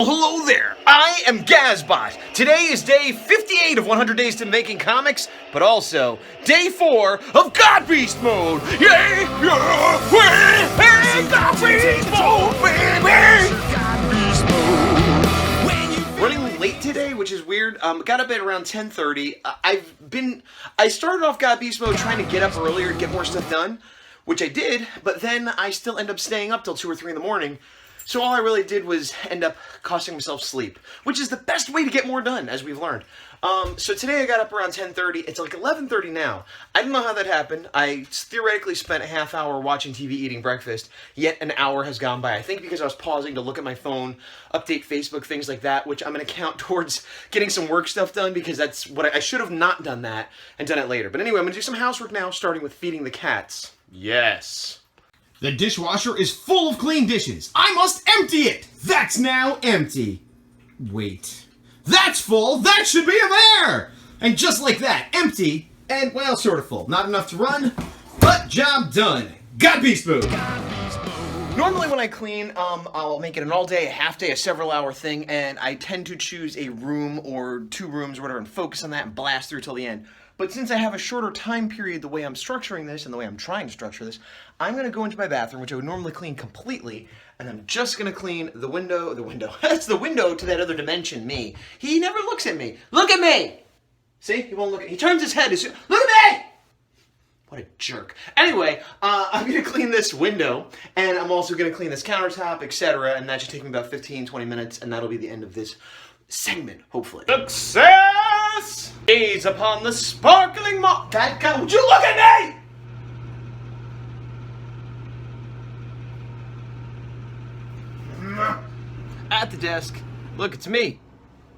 Hello there, I am Gazbot. Today is day 58 of 100 Days to Making Comics, but also day 4 of God Beast Mode. Yay! God Beast Mode, baby! Running late today, which is weird. Got up at around 10:30. I started off God Beast Mode trying to get up earlier and get more stuff done, which I did, but then I still end up staying up till 2 or 3 in the morning. So all I really did was end up costing myself sleep, which is the best way to get more done, as we've learned. So today I got up around 10:30. It's like 11:30 now. I don't know how that happened. I theoretically spent a half hour watching TV, eating breakfast, yet an hour has gone by. I think because I was pausing to look at my phone, update Facebook, things like that, which I'm going to count towards getting some work stuff done, because that's what I should have not done that and done it later. But anyway, I'm going to do some housework now, starting with feeding the cats. Yes. The dishwasher is full of clean dishes. I must empty it. That's now empty. Wait. That's full. That should be there. And just like that, empty and, well, sort of full. Not enough to run, but job done. God Beast Mode. Normally when I clean, I'll make it an all-day, a half-day, a several-hour thing, and I tend to choose a room or 2 rooms or whatever and focus on that and blast through till the end. But since I have a shorter time period the way I'm structuring this and the way I'm trying to structure this, I'm going to go into my bathroom, which I would normally clean completely, and I'm just going to clean the window, that's the window to that other dimension, me. He never looks at me. Look at me! See? He won't look at me. He turns his head. Look at me! What a jerk. Anyway, I'm going to clean this window, and I'm also going to clean this countertop, etc., and that should take me about 15-20 minutes, and that'll be the end of this segment, hopefully. Success! Gaze upon the sparkling That guy, would you look at me? At the desk. Look, it's me.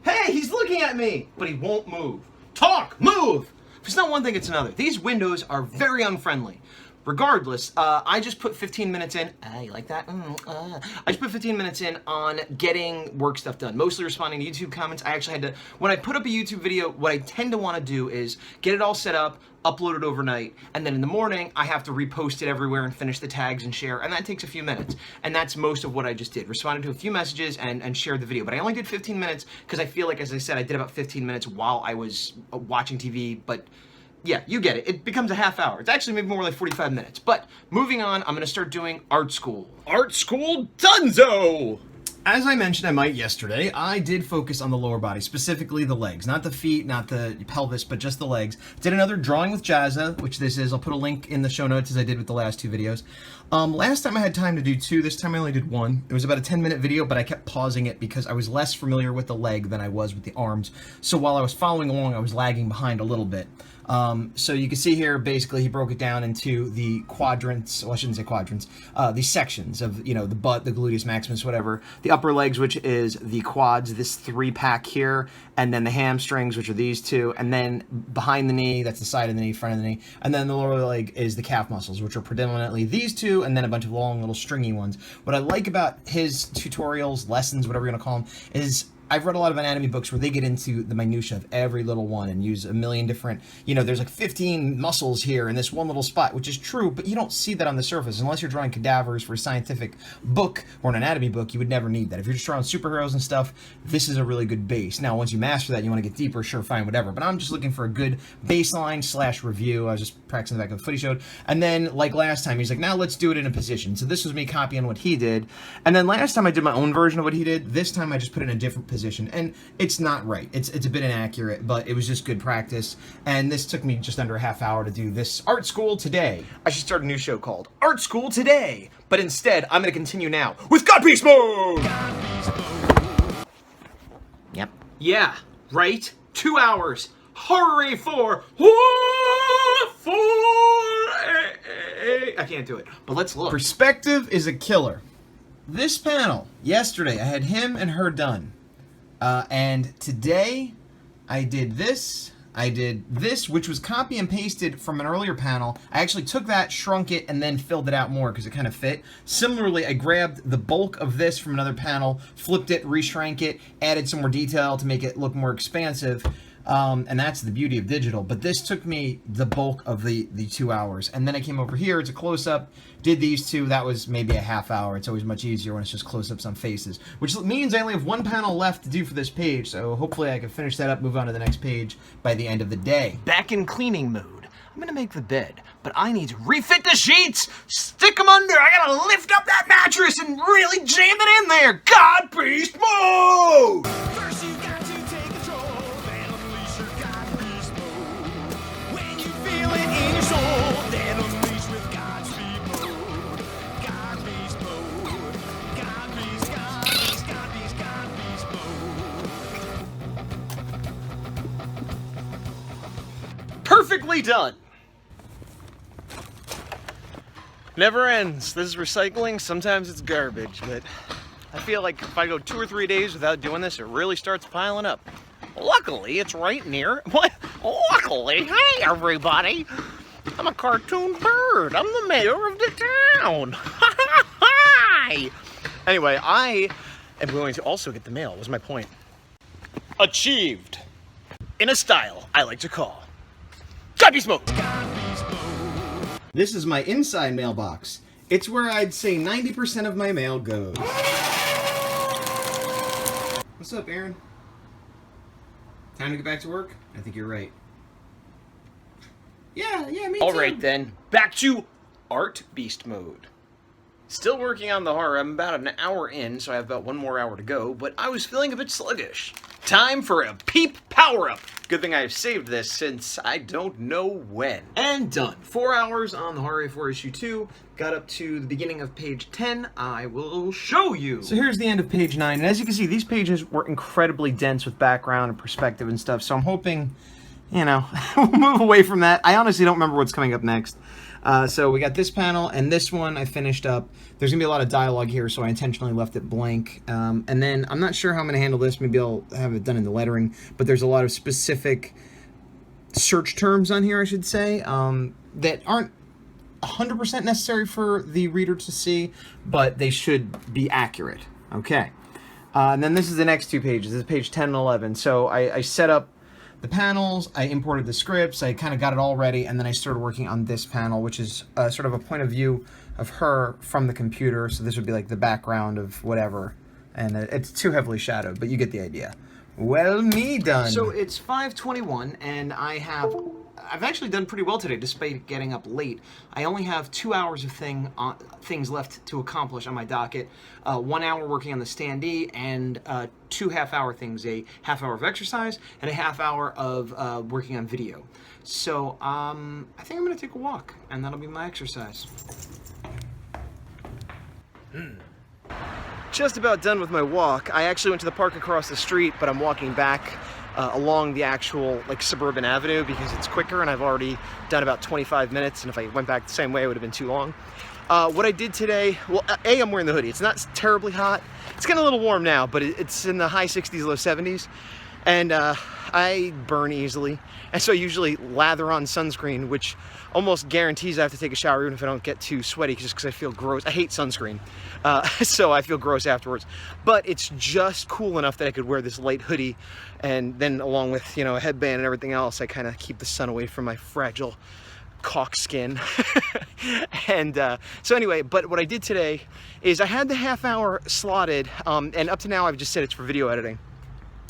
Hey, he's looking at me, but he won't move. Talk, move! If it's not one thing, it's another. These windows are very unfriendly. Regardless, I just put 15 minutes in. You like that? I just put 15 minutes in on getting work stuff done. Mostly responding to YouTube comments. I actually had to, when I put up a YouTube video, what I tend to want to do is get it all set up, upload it overnight, and then in the morning, I have to repost it everywhere and finish the tags and share, and that takes a few minutes. And that's most of what I just did. Responded to a few messages and shared the video. But I only did 15 minutes because I feel like, as I said, I did about 15 minutes while I was watching TV, but yeah, you get it. It becomes a half hour. It's actually maybe more like 45 minutes. But moving on, I'm going to start doing art school. Art school dunzo! As I mentioned I might yesterday, I did focus on the lower body, specifically the legs. Not the feet, not the pelvis, but just the legs. Did another drawing with Jazza, which this is. I'll put a link in the show notes as I did with the last 2 videos. Last time I had time to do 2, this time I only did 1. It was about a 10-minute video, but I kept pausing it because I was less familiar with the leg than I was with the arms. So while I was following along, I was lagging behind a little bit. So you can see here, basically, he broke it down into the quadrants, well, I shouldn't say quadrants, the sections of, you know, the butt, the gluteus maximus, whatever. The upper legs, which is the quads, this 3-pack here, and then the hamstrings, which are these 2, and then behind the knee, that's the side of the knee, front of the knee, and then the lower leg is the calf muscles, which are predominantly these 2, and then a bunch of long, little stringy ones. What I like about his tutorials, lessons, whatever you're going to call them, is I've read a lot of anatomy books where they get into the minutia of every little one and use a million different, you know, there's like 15 muscles here in this one little spot, which is true, but you don't see that on the surface. Unless you're drawing cadavers for a scientific book or an anatomy book, you would never need that. If you're just drawing superheroes and stuff, this is a really good base. Now, once you master that, you want to get deeper, sure, fine, whatever. But I'm just looking for a good baseline / review. I was just practicing the back of the foot he showed. And then, like last time, he's like, now let's do it in a position. So this was me copying what he did. And then last time I did my own version of what he did. This time I just put it in a different position. And it's not right. It's a bit inaccurate, but it was just good practice. And this took me just under a half hour to do this art school today. I should start a new show called Art School Today. But instead, I'm going to continue now with God Beast Mode! Yep. Yeah, right? 2 hours. Hurry for I can't do it, but let's look. Perspective is a killer. This panel, yesterday, I had him and her done. And today, I did this, which was copy and pasted from an earlier panel. I actually took that, shrunk it, and then filled it out more because it kind of fit. Similarly, I grabbed the bulk of this from another panel, flipped it, reshrank it, added some more detail to make it look more expansive. And that's the beauty of digital. But this took me the bulk of the 2 hours. And then I came over here, it's a close-up, did these two, that was maybe a half hour. It's always much easier when it's just close-ups on faces. Which means I only have one panel left to do for this page, so hopefully I can finish that up, move on to the next page by the end of the day. Back in cleaning mode. I'm gonna make the bed, but I need to refit the sheets, stick them under, I gotta lift up that mattress and really jam it in there. God beast mode! First you got to take control, then unleash your God beast mode. When you feel it in your soul, then unleash with God speed mode. God beast mode. God beast, God beast, God beast, God beast mode. Perfectly done. Never ends. This is recycling. Sometimes it's garbage, but I feel like if I go 2 or 3 days without doing this, it really starts piling up. Luckily, it's right near. What? Luckily, hey everybody! I'm a cartoon bird. I'm the mayor of the town. Hi! Anyway, I am going to also get the mail. Was my point. Achieved. In a style I like to call God Beast Mode. This is my inside mailbox. It's where I'd say 90% of my mail goes. What's up, Aaron? Time to get back to work? I think you're right. Yeah, me too. Alright then, back to Art Beast Mode. Still working on the horror. I'm about an hour in, so I have about 1 more hour to go, but I was feeling a bit sluggish. Time for a peep power-up. Good thing I've saved this since I don't know when. And done. 4 hours on the Horror A4 issue 2. Got up to the beginning of page 10. I will show you. So here's the end of page 9, and as you can see, these pages were incredibly dense with background and perspective and stuff, so I'm hoping, you know, we'll move away from that. I honestly don't remember what's coming up next. So we got this panel, and this one I finished up. There's going to be a lot of dialogue here, so I intentionally left it blank. And then I'm not sure how I'm going to handle this. Maybe I'll have it done in the lettering. But there's a lot of specific search terms on here, I should say, that aren't 100% necessary for the reader to see, but they should be accurate. Okay. And then this is the next 2 pages. This is page 10 and 11. So I set up the panels, I imported the scripts, I kind of got it all ready, and then I started working on this panel, which is sort of a point of view of her from the computer, so this would be like the background of whatever, and it's too heavily shadowed, but you get the idea. Well, me done. So it's 5:21, and I've actually done pretty well today, despite getting up late. I only have 2 hours of things left to accomplish on my docket. 1 hour working on the standee, and 2 half-hour things, a half-hour of exercise, and a half-hour of working on video. So I think I'm going to take a walk, and that'll be my exercise. Just about done with my walk. I actually went to the park across the street, but I'm walking back along the actual suburban avenue because it's quicker, and I've already done about 25 minutes, and if I went back the same way it would have been too long. What I did today, well, I'm wearing the hoodie. It's not terribly hot. It's getting a little warm now, but it's in the high 60s, low 70s, and I burn easily, and so I usually lather on sunscreen, which almost guarantees I have to take a shower even if I don't get too sweaty, just because I feel gross. I hate sunscreen, so I feel gross afterwards. But it's just cool enough that I could wear this light hoodie, and then along with, a headband and everything else, I kind of keep the sun away from my fragile caulk skin. And so anyway, but what I did today is I had the half-hour slotted, and up to now I've just said it's for video editing.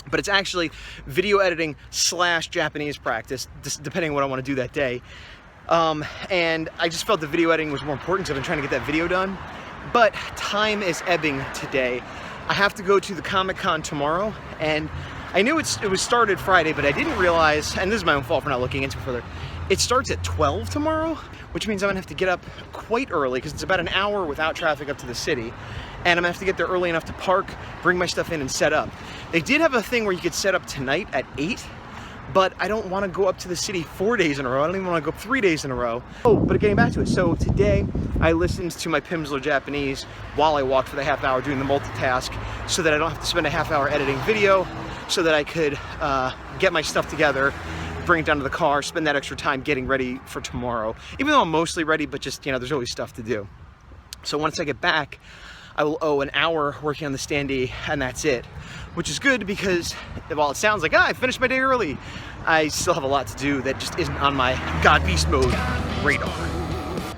But it's actually video editing / Japanese practice, depending on what I want to do that day. And I just felt the video editing was more important, so I've been trying to get that video done. But time is ebbing today. I have to go to the Comic-Con tomorrow, and I knew it was started Friday, but I didn't realize, and this is my own fault for not looking into it further, it starts at 12 tomorrow, which means I'm gonna have to get up quite early, because it's about an hour without traffic up to the city. And I'm gonna have to get there early enough to park, bring my stuff in, and set up. They did have a thing where you could set up tonight at 8, but I don't want to go up to the city 4 days in a row. I don't even want to go up 3 days in a row. Oh, but getting back to it. So today I listened to my Pimsleur Japanese while I walked for the half hour doing the multitask, so that I don't have to spend a half hour editing video, so that I could get my stuff together, bring it down to the car, spend that extra time getting ready for tomorrow. Even though I'm mostly ready, but just, there's always stuff to do. So once I get back, I will owe an hour working on the standee, and that's it. which is good because while it sounds like, I finished my day early, I still have a lot to do that just isn't on my God Beast Mode radar.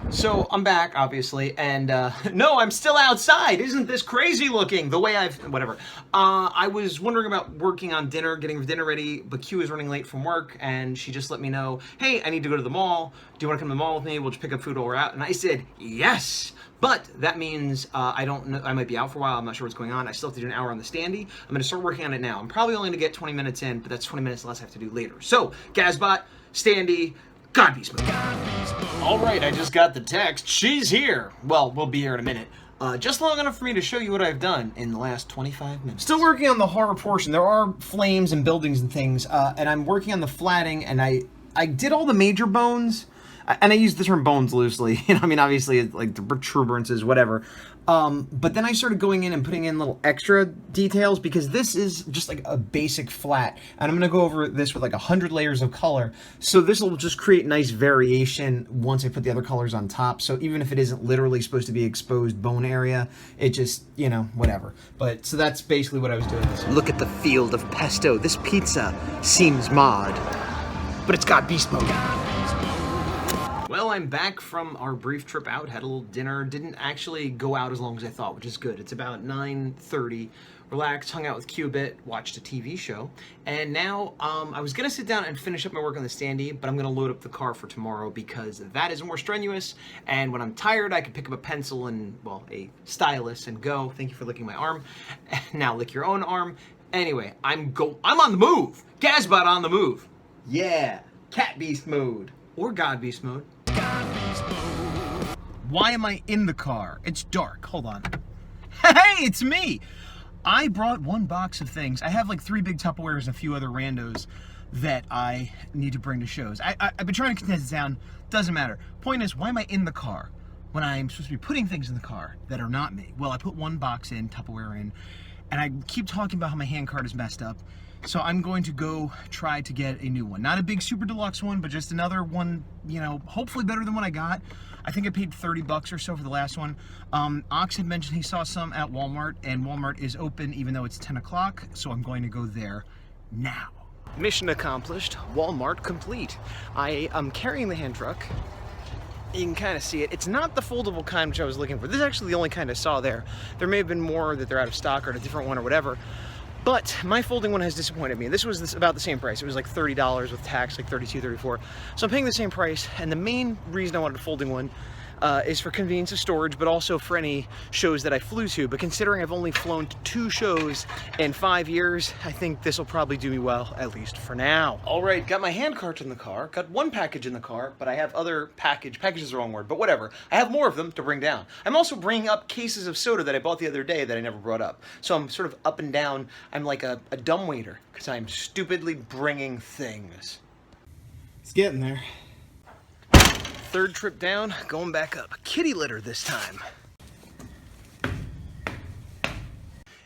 So I'm back, obviously, and no, I'm still outside. Isn't this crazy looking? The way whatever. I was wondering about working on dinner, getting dinner ready, but Q is running late from work, and she just let me know, hey, I need to go to the mall. Do you want to come to the mall with me? We'll just pick up food while we're out. And I said, yes. But that means I don't know, I might be out for a while. I'm not sure what's going on. I still have to do an hour on the standee. I'm going to start working on it now. I'm probably only going to get 20 minutes in, but that's 20 minutes less I have to do later. So, Gazbot, standee, God Beast Mode. All right, I just got the text. She's here. Well, we'll be here in a minute. Just long enough for me to show you what I've done in the last 25 minutes. Still working on the horror portion. There are flames and buildings and things, and I'm working on the flatting, and I did all the major bones, and I use the term bones loosely. You know, I mean, obviously, it's like the protuberances, whatever. But then I started going in and putting in little extra details because this is just like a basic flat. And I'm going to go over this with like 100 layers of color. So this will just create nice variation once I put the other colors on top. So even if it isn't literally supposed to be exposed bone area, it just, you know, whatever. But so that's basically what I was doing. Look at the field of pesto. This pizza seems mod, but it's got beast mode. Well, I'm back from our brief trip out, had a little dinner, didn't actually go out as long as I thought, which is good. It's about 9:30, relaxed, hung out with Q a bit, watched a TV show, and now I was going to sit down and finish up my work on the standee, but I'm going to load up the car for tomorrow because that is more strenuous, and when I'm tired, I can pick up a pencil and, well, a stylus and go. Thank you for licking my arm. Now lick your own arm. Anyway, I'm on the move. Gazbot on the move. Yeah, Cat Beast Mode. Or God Beast Mode. Why am I in the car? It's dark. Hold on. Hey, it's me! I brought one box of things. I have like 3 big Tupperwares and a few other randos that I need to bring to shows. I've been trying to condense it down. Doesn't matter. Point is, why am I in the car when I'm supposed to be putting things in the car that are not me? Well, I put one box in, Tupperware in, and I keep talking about how my hand card is messed up. So I'm going to go try to get a new one. Not a big super deluxe one, but just another one, you know, hopefully better than what I got. I think I paid 30 bucks or so for the last one. Ox had mentioned he saw some at Walmart, and Walmart is open even though it's 10 o'clock, so I'm going to go there now. Mission accomplished, Walmart complete. I am carrying the hand truck. You can kind of see it. It's not the foldable kind which I was looking for. This is actually the only kind I saw there. There may have been more that they're out of stock or a different one or whatever. But my folding one has disappointed me. This was about the same price. It was like $30 with tax, like $32, $34. So I'm paying the same price, and the main reason I wanted a folding one is for convenience of storage, but also for any shows that I flew to. But considering I've only flown to 2 shows in 5 years, I think this will probably do me well, at least for now. All right, got my hand cart in the car, got one package in the car, but I have other package is the wrong word, but whatever. I have more of them to bring down. I'm also bringing up cases of soda that I bought the other day that I never brought up. So I'm sort of up and down. I'm like a dumbwaiter, because I'm stupidly bringing things. It's getting there. 3rd trip down, going back up. Kitty litter this time.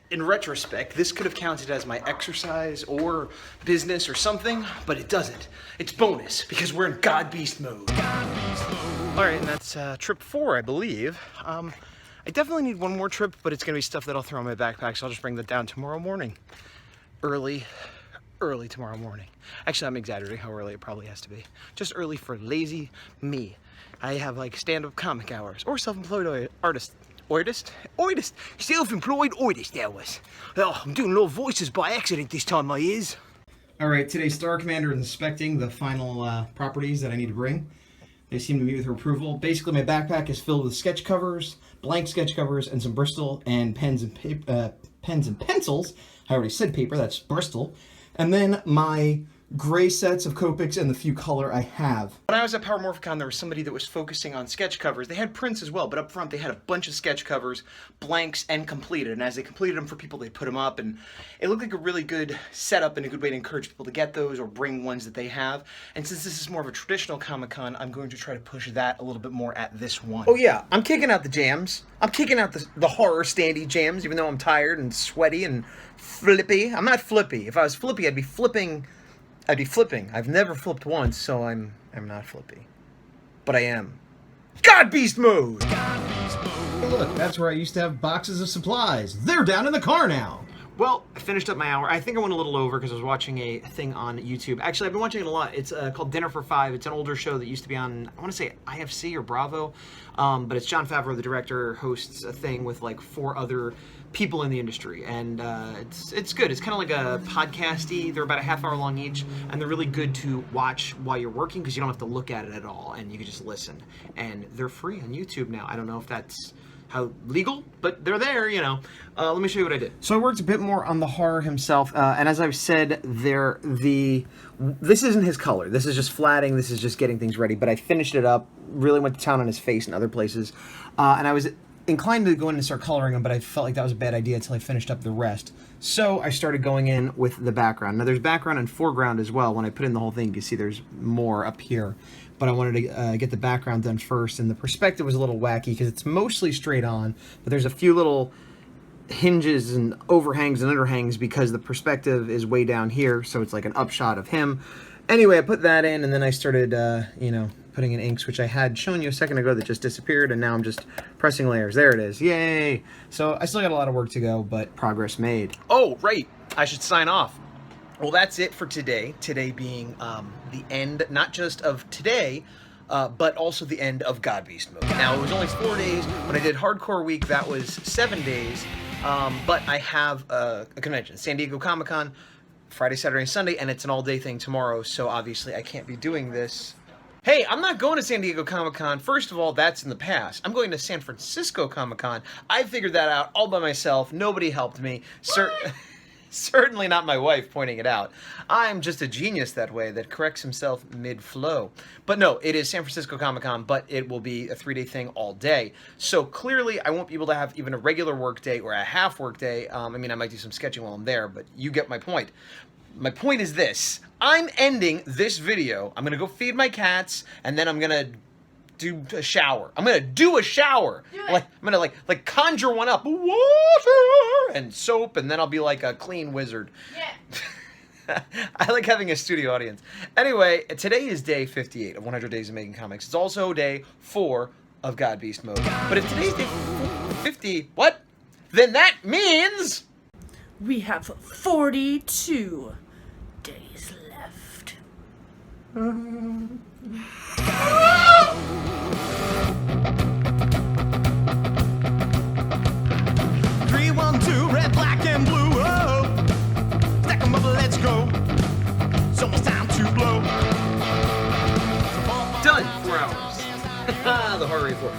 In retrospect, this could have counted as my exercise or business or something, but it doesn't. It's bonus, because we're in God Beast mode. All right, and that's trip 4, I believe. I definitely need one more trip, but it's gonna be stuff that I'll throw in my backpack, so I'll just bring that down tomorrow morning. Early tomorrow morning. Actually, I'm exaggerating how early it probably has to be. Just early for lazy me. I have like stand-up comic hours or self-employed artist. Self-employed artist hours. Oh, I'm doing little voices by accident this time, my ears. All right, today Star Commander is inspecting the final properties that I need to bring. They seem to meet with her approval. Basically, my backpack is filled with sketch covers, blank sketch covers, and some Bristol and pens and pencils. I already said paper, that's Bristol. And then my gray sets of Copics and the few color I have. When I was at Power Morphicon, there was somebody that was focusing on sketch covers. They had prints as well, but up front they had a bunch of sketch covers, blanks, and completed. And as they completed them for people, they put them up, and it looked like a really good setup and a good way to encourage people to get those or bring ones that they have. And since this is more of a traditional Comic-Con, I'm going to try to push that a little bit more at this one. Oh yeah, I'm kicking out the jams. I'm kicking out the horror standee jams, even though I'm tired and sweaty and flippy. I'm not flippy. If I was flippy, I'd be flipping. I've never flipped once, so I'm not flippy. But I am. God Beast mode! Look, that's where I used to have boxes of supplies. They're down in the car now. Well, I finished up my hour. I think I went a little over because I was watching a thing on YouTube. Actually, I've been watching it a lot. It's called Dinner for Five. It's an older show that used to be on, I want to say IFC or Bravo, but it's Jon Favreau, the director, hosts a thing with like 4 other people in the industry, and it's good. It's kind of like a podcasty. They're about a half hour long each, and they're really good to watch while you're working because you don't have to look at it at all, and you can just listen. And they're free on YouTube now. I don't know if that's how legal, but they're there, you know. Let me show you what I did. So I worked a bit more on the horror himself, and as I've said, this isn't his color. This is just flatting. This is just getting things ready. But I finished it up. Really went to town on his face and other places, and I was inclined to go in and start coloring him, but I felt like that was a bad idea until I finished up the rest. So I started going in with the background. Now there's background and foreground as well. When I put in the whole thing, you can see there's more up here. But I wanted to get the background done first, and the perspective was a little wacky because it's mostly straight on, but there's a few little hinges and overhangs and underhangs because the perspective is way down here, so it's like an upshot of him. Anyway, I put that in, and then I started, you know, putting in inks, which I had shown you a second ago that just disappeared, and now I'm just pressing layers. There it is. Yay! So I still got a lot of work to go, but progress made. Oh, right. I should sign off. Well, that's it for today. Today being the end, not just of today, but also the end of God Beast mode. Now, it was only 4 days. When I did Hardcore Week, that was 7 days. But I have a convention, San Diego Comic-Con, Friday, Saturday, and Sunday, and it's an all-day thing tomorrow, so obviously I can't be doing this. Hey, I'm not going to San Diego Comic-Con. First of all, that's in the past. I'm going to San Francisco Comic-Con. I figured that out all by myself. Nobody helped me. Certainly not my wife pointing it out. I'm just a genius that way that corrects himself mid-flow. But no, it is San Francisco Comic-Con, but it will be a 3-day thing all day. So clearly, I won't be able to have even a regular work day or a half work day. I mean, I might do some sketching while I'm there, but you get my point. My point is this. I'm ending this video. I'm going to go feed my cats, and then I'm going to do a shower. I'm gonna do a shower. Do it. Like I'm gonna like conjure one up, water and soap, and then I'll be like a clean wizard. Yeah. I like having a studio audience. Anyway, today is day 58 of 100 Days of Making Comics. It's also day 4 of God Beast mode. But if today's day 50, what? Then that means We have 42 days left. 3, 1, 2, red, black, and blue. Oh, stack 'em up, let's go. It's almost time to blow. Done. 4 hours. The heart rate 4.